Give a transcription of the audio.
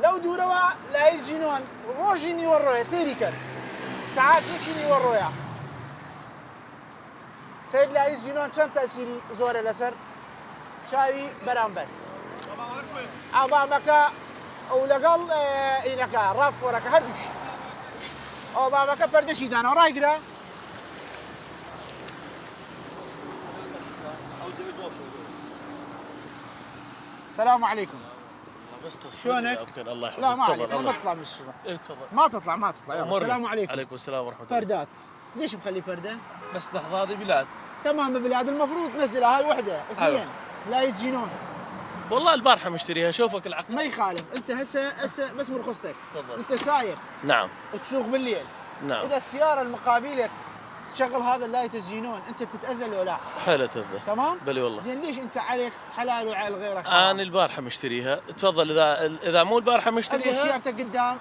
لو دوروا لا يزينون روجيني ورويا سيريكا ساعات يكشيني ورويا سيد لا يزينون شن تأثيري زور الأسر شاي برامبر أمامك أو لقال إنك رف ورك هدش أمامك بردشي دانا رايقرا السلام عليكم بس شلونك؟ الله يحفظك. لا ما تفضل. عليك الله ما تطلع من السوق إيه تفضل. ما تطلع يلا أمورنا. السلام عليكم. عليكم السلام ورحمة الله. فردات ليش مخلي فرده؟ بس لحظة هذه بلاد. تمام بلاد المفروض تنزلها هاي وحده اثنين أيوة. لا يتزينون والله البارحة مشتريها شوفك العقد. ما يخالف انت هسه بس مرخصتك تفضل. انت سايق نعم. وتسوق بالليل نعم. اذا السياره المقابلك تشغل هذا اللا يتزينون انت تتاذى ولا لا؟ حلو تذا. تمام؟ بلي والله. زين ليش انت عليك حلال وعلى غيرك أنا البارحة مشتريها. تفضل إذا مو البارحة اقول مشتريها. سيارتك قدام